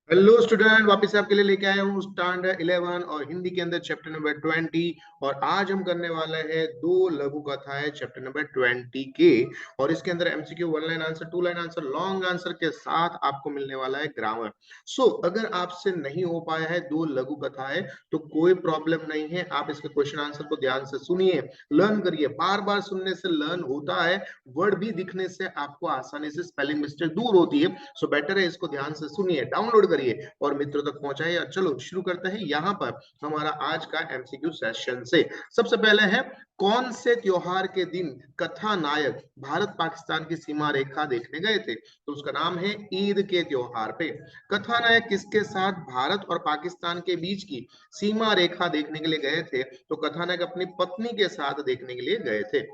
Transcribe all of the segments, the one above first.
Hello student, वापस से आपके लिए लेके आया हूँ स्टैंडर्ड 11 और हिंदी के अंदर चैप्टर नंबर 20। और आज हम करने वाले हैं दो लघु कथाएं चैप्टर नंबर 20 के। और इसके अंदर MCQ, one line answer, two line answer, long answer के साथ आपको मिलने वाला है ग्रामर। अगर आपसे नहीं हो पाया है दो लघु कथाएं तो कोई प्रॉब्लम नहीं है, आप इसके क्वेश्चन आंसर को ध्यान से सुनिए, लर्न करिए। बार बार सुनने से लर्न होता है, वर्ड भी दिखने से आपको आसानी से स्पेलिंग मिस्टेक दूर होती है। बेटर है इसको ध्यान से सुनिए, डाउनलोड करिए और मित्रों तक पहुंचाइए। चलो शुरू करते हैं यहाँ पर हमारा आज का एमसीक्यू सेशन से। सबसे पहले है, कौन से त्योहार के दिन कथा नायक भारत पाकिस्तान की सीमा रेखा देखने गए थे? तो उसका नाम है ईद के त्योहार पे। कथा नायक किसके साथ भारत और पाकिस्तान के बीच की सीमा रेखा देखने के लिए गए थे? तो कथा नायक अपनी पत्नी के साथ देखने के लिए गए थे।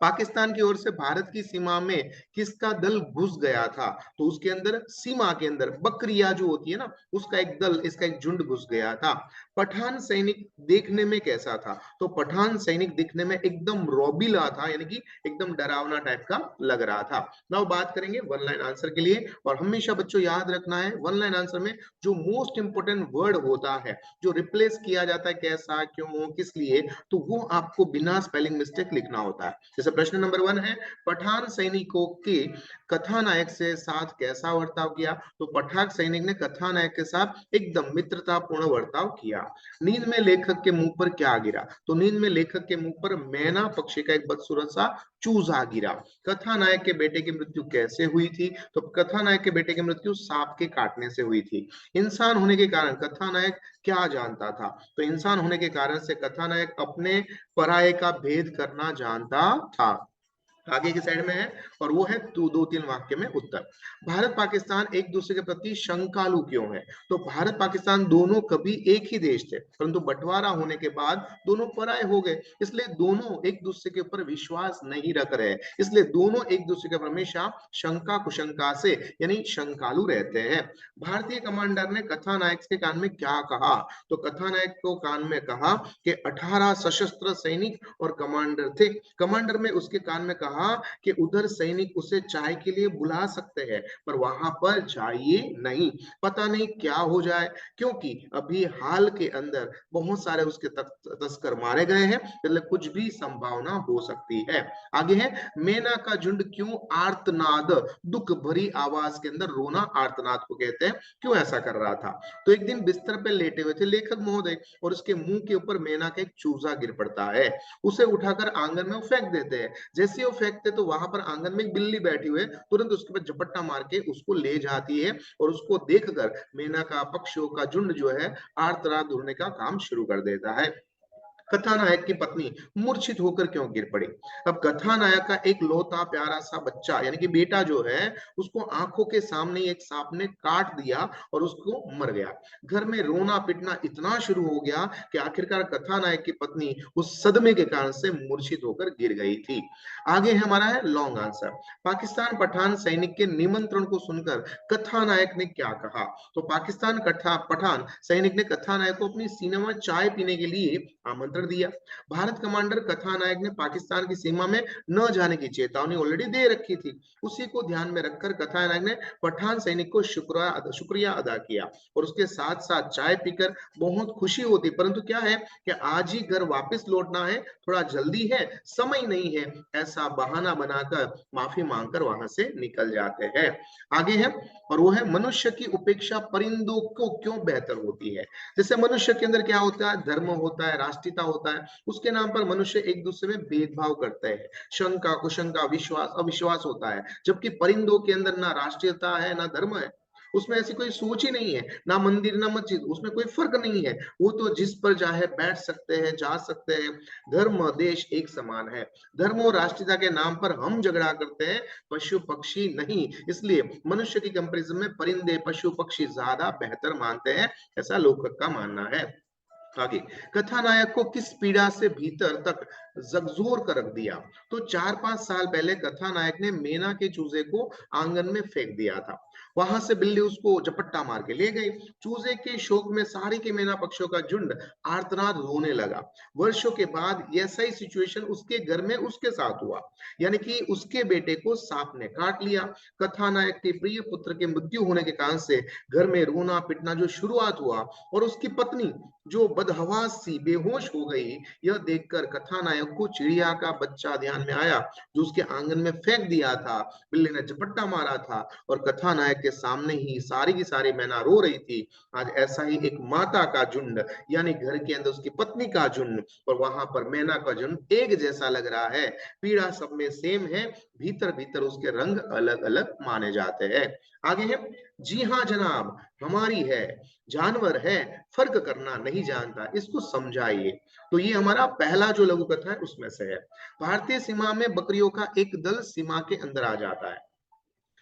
पाकिस्तान की ओर से भारत की सीमा में किसका दल घुस गया था? तो उसके अंदर, सीमा के अंदर बकरिया जो होती है ना, उसका एक दल, इसका एक झुंड घुस गया था। पठान सैनिक देखने में कैसा था? तो पठान सैनिक दिखने में एकदम रौबीला था, यानी कि एकदम डरावना टाइप का लग रहा था। नाउ बात करेंगे वन लाइन आंसर के लिए। और हमेशा बच्चों याद रखना है, वन लाइन आंसर में जो मोस्ट इंपोर्टेंट वर्ड होता है, जो रिप्लेस किया जाता है कैसा, क्यों, किस लिए, तो वो आपको बिना स्पेलिंग मिस्टेक लिखना होता है। जैसे प्रश्न नंबर 1 है, पठान सैनिकों के कथानायक से साथ कैसा बर्ताव किया? तो पठान सैनिक ने कथानायक के साथ एकदम मित्रतापूर्ण बर्ताव किया। नींद में लेखक के मुंह पर क्या गिरा? तो नींद में लेखक के मुंह पर मैना पक्षी का एक बदसूरत सा चूजा गिरा। कथानायक के बेटे की मृत्यु कैसे हुई थी? तो कथानायक के बेटे की मृत्यु सांप के काटने से हुई थी। इंसान होने के कारण कथानायक क्या जानता था? तो इंसान होने के कारण से कथानायक अपने पराये का भेद करना जानता था। आगे की साइड में है, और वो है दो तीन वाक्य में उत्तर। भारत पाकिस्तान एक दूसरे के प्रति शंकालु क्यों है? तो भारत पाकिस्तान दोनों कभी एक ही देश थे, परंतु बंटवारा होने के बाद दोनों पराये हो गए, इसलिए दोनों एक दूसरे के ऊपर विश्वास नहीं रख रहे, इसलिए दोनों एक दूसरे के ऊपर हमेशा शंका कुशंका से, यानी शंकालु रहते हैं। भारतीय कमांडर ने कथानायक के कान में क्या कहा? तो कथानायक को कान में कहा कि 18 सशस्त्र सैनिक और कमांडर थे। कमांडर में उसके कान में कहा कि उधर सैनिक उसे चाय के लिए बुला सकते हैं, पर वहां पर जाइए नहीं, पता नहीं क्या हो जाए, क्योंकि अभी हाल के अंदर बहुत सारे उसके तस्कर मारे गए हैं, इसलिए कुछ भी संभावना हो सकती है। आगे है, मेना का झुंड क्यों आर्तनाद, दुख भरी आवाज के अंदर रोना आर्तनाद को कहते हैं, क्यों ऐसा कर रहा था? तो एक दिन बिस्तर पर लेटे हुए थे लेखक महोदय, और उसके मुंह के ऊपर मेना का एक चूजा गिर पड़ता है। उसे उठाकर आंगन में वो फेंक देते हैं। जैसे वो फेंकते तो वहां पर आंगन में एक बिल्ली बैठी हुई है, तुरंत उसके ऊपर झपट्टा मार के उसको ले जाती है, और उसको देखकर मेना का पक्षियों का झुंड जो है आर्तनाद ढूंढने का काम शुरू कर देता है। कथानायक की पत्नी मूर्छित होकर क्यों गिर पड़ी? अब कथानायक का एक लौता प्यारा सा बच्चा, यानी कि बेटा जो है, उसको आंखों के सामने एक सांप ने काट दिया और उसको मर गया। घर में रोना पिटना इतना शुरू हो गया कि आखिरकार कथानायक की पत्नी उस सदमे के कारण से मूर्छित होकर गिर गई थी। आगे हमारा है लॉन्ग आंसर। पाकिस्तान पठान सैनिक के निमंत्रण को सुनकर कथानायक ने क्या कहा? तो पाकिस्तान कथा पठान सैनिक ने कथानायक को अपनी सीने में चाय पीने के लिए आमंत्रण दिया। भारत कमांडर कथानायक ने पाकिस्तान की सीमा में न जाने की चेतावनी ऑलरेडी दे रखी थी। उसी को ध्यान में रखकर कथानायक ने पठान सैनिक को शुक्रिया अदा किया, और उसके साथ साथ चाय पीकर बहुत खुशी होती, परंतु क्या है कि आज ही घर वापस लौटना है, थोड़ा जल्दी है, समय नहीं है, ऐसा बहाना बनाकर माफी मांगकर वहां से निकल जाते हैं। आगे है, और वो है, मनुष्य की उपेक्षा परिंदों को क्यों बेहतर होती है? जैसे मनुष्य के अंदर क्या होता है, धर्म होता है, राष्ट्रीयता होता है, उसके नाम पर मनुष्य एक दूसरे में भेदभाव करते हैं, शंका कुशंका विश्वास अविश्वास होता है, जबकि परिंदों के अंदर ना राष्ट्रीयता है ना धर्म है, उसमें ऐसी कोई सोच ही नहीं है, ना मंदिर ना मस्जिद, उसमें कोई फर्क नहीं है, वो तो जिस पर चाहे बैठ सकते हैं, जा सकते हैं। धर्म देश एक समान है, धर्म और राष्ट्रीयता के नाम पर हम झगड़ा करते हैं, पशु पक्षी नहीं, इसलिए मनुष्य की कंपेरिजन में परिंदे पशु पक्षी ज्यादा बेहतर मानते हैं, ऐसा लोगों का मानना है। आगे, कथानायक को किस पीड़ा से भीतर तक झकझोर कर रख दिया। तो 4-5 साल पहले कथानायक ने मेना के चूजे को आंगन में फेंक दिया था। वहां से बिल्ली उसको झपट्टा मार के ले गई। चूजे के शोक में सारी के मेना पक्षियों का झुंड आर्तनाद रोने लगा। वर्षों के बाद ऐसा ही सिचुएशन उसके घर में उसके साथ हुआ, यानी कि उसके बेटे को सांप ने काट लिया। कथानायक के प्रिय पुत्र के मृत्यु होने के कारण से घर में रोना पिटना जो शुरुआत हुआ, और उसकी पत्नी जो बदहवास सी बेहोश हो गई, यह देखकर कथानायक को चिड़िया का बच्चा ध्यान में आया जो उसके आंगन में फेंक दिया था। बिल्ली ने झपट्टा मारा था और कथानायक के सामने ही सारी की सारी मैना रो रही थी। आज ऐसा ही एक माता का झुंड, यानी घर के अंदर उसकी पत्नी का झुंड और वहां पर मैना का झुंड एक जैसा लग रहा है। पीड़ा सब में सेम है, भीतर भीतर उसके रंग अलग अलग माने जाते हैं। आगे है, जी हाँ जनाब, हमारी है, जानवर है, फर्क करना नहीं जानता, इसको समझाइए। तो ये हमारा पहला जो लघु कथा है उसमें से है। भारतीय सीमा में बकरियों का एक दल सीमा के अंदर आ जाता है।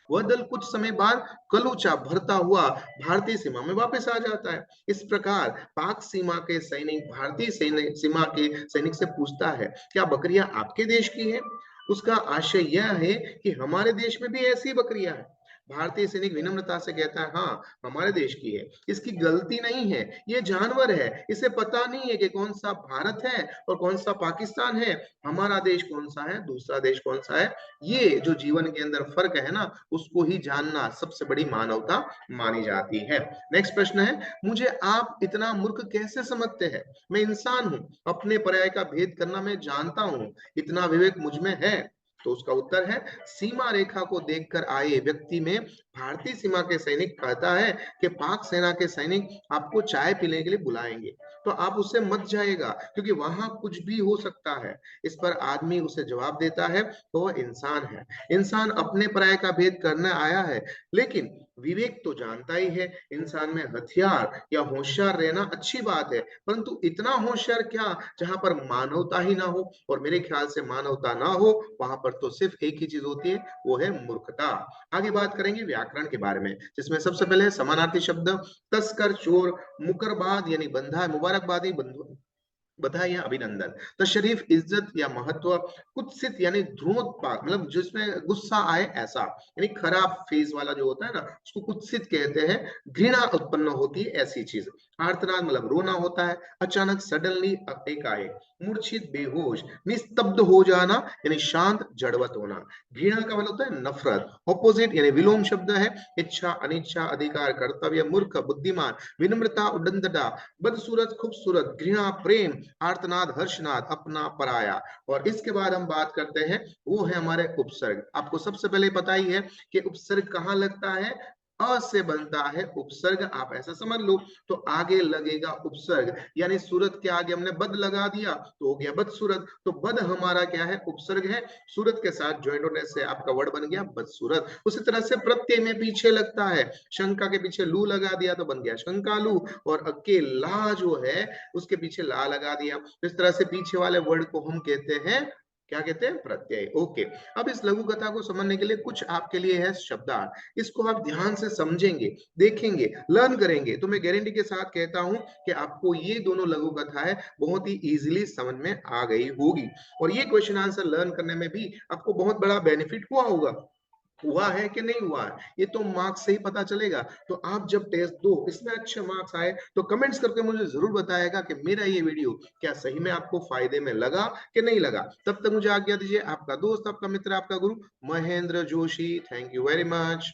वह दल कुछ समय बाद कलूचा भरता हुआ भारतीय सीमा में वापस आ जाता है। इस प्रकार पाक सीमा के सैनिक भारतीय सीमा के सैनिक से पूछता है, क्या बकरियां आपके देश की है? उसका आशय यह है कि हमारे देश में भी ऐसी बकरियां हैं। भारतीय सैनिक विनम्रता से कहता है, हाँ हमारे देश की है, इसकी गलती नहीं है, ये जानवर है, इसे पता नहीं है कि कौन सा भारत है और कौन सा पाकिस्तान है, हमारा देश कौन सा है, दूसरा देश कौन सा है। ये जो जीवन के अंदर फर्क है ना, उसको ही जानना सबसे बड़ी मानवता मानी जाती है। नेक्स्ट प्रश्न है, मुझे आप इतना मूर्ख कैसे समझते हैं? मैं इंसान हूं, अपने पर्याय का भेद करना मैं जानता हूं, इतना विवेक मुझ में है। तो उसका उत्तर है, सीमा रेखा को देखकर आए व्यक्ति में भारतीय सीमा के सैनिक कहता है कि पाक सेना के सैनिक आपको चाय पीने के लिए बुलाएंगे, तो आप उससे मत जाइएगा क्योंकि वहां कुछ भी हो सकता है। इस पर आदमी उसे जवाब देता है, तो वह इंसान है, इंसान अपने पराये का भेद करने आया है, लेकिन विवेक तो जानता ही है। इंसान में हथियार या होशियार रहना अच्छी बात है, परंतु इतना होशियार क्या जहां पर मानवता ही ना हो, और मेरे ख्याल से मानवता ना हो वहां पर तो सिर्फ एक ही चीज होती है, वो है मूर्खता। आगे बात करेंगे व्याकरण के बारे में, जिसमें सबसे पहले समानार्थी शब्द तस्कर, चोर, मुकरबाद यानी बंधा मुबारकबादी, बंधु बधाई या अभिनंदन। तो शरीफ इज्जत या महत्व, कुत्सित यानी ध्रुवोत्पाद मतलब जिसमें गुस्सा आए ऐसा, यानी खराब फेज वाला जो होता है ना उसको कुत्सित कहते हैं। घृणा उत्पन्न होती है ऐसी चीज। आर्तनाद मतलब रोना होता है, अचानक सडनली एकाएक। मूर्छित बेहोश, निस्तब्ध हो जाना यानी शांत जड़वत होना। घृणा का मतलब होता है नफरत। ऑपोजिट यानी विलोम शब्द है, इच्छा अनिच्छा अधिकार कर्तव्य मूर्ख बुद्धिमान विनम्रता उद्दंडता बदसूरत खूबसूरत घृणा प्रेम आर्तनाद हर्षनाद अपना पराया। और इसके बाद हम बात करते हैं वो है हमारे उपसर्ग। आपको सबसे पहले पता ही है कि उपसर्ग कहाँ लगता है, अ से बनता है उपसर्ग, आप ऐसा समझ लो। तो आगे लगेगा उपसर्ग, यानी सूरत के आगे हमने बद लगा दिया तो हो गया बदसूरत। तो बद हमारा क्या है, उपसर्ग है, सूरत के साथ ज्वाइंट होने से आपका वर्ड बन गया बदसूरत। उसी तरह से प्रत्यय में पीछे लगता है, शंका के पीछे लू लगा दिया तो बन गया शंकालू, और अकेला जो है उसके पीछे ला लगा दिया। इस तरह से पीछे वाले वर्ड को हम कहते हैं, क्या कहते हैं, प्रत्यय। ओके, अब इस लघु कथा को समझने के लिए कुछ आपके लिए है शब्दार्थ, इसको आप ध्यान से समझेंगे, देखेंगे, लर्न करेंगे तो मैं गारंटी के साथ कहता हूं कि आपको ये दोनों लघु कथा है बहुत ही इजीली समझ में आ गई होगी, और ये क्वेश्चन आंसर लर्न करने में भी आपको बहुत बड़ा बेनिफिट हुआ होगा। हुआ है कि नहीं हुआ है ये तो मार्क्स से ही पता चलेगा। तो आप जब टेस्ट दो इसमें अच्छे मार्क्स आए तो कमेंट्स करके मुझे जरूर बताएगा कि मेरा ये वीडियो क्या सही में आपको फायदे में लगा कि नहीं लगा। तब तक मुझे आज्ञा दीजिए, आपका दोस्त, आपका मित्र, आपका गुरु Mahendra Joshi. Thank you very much.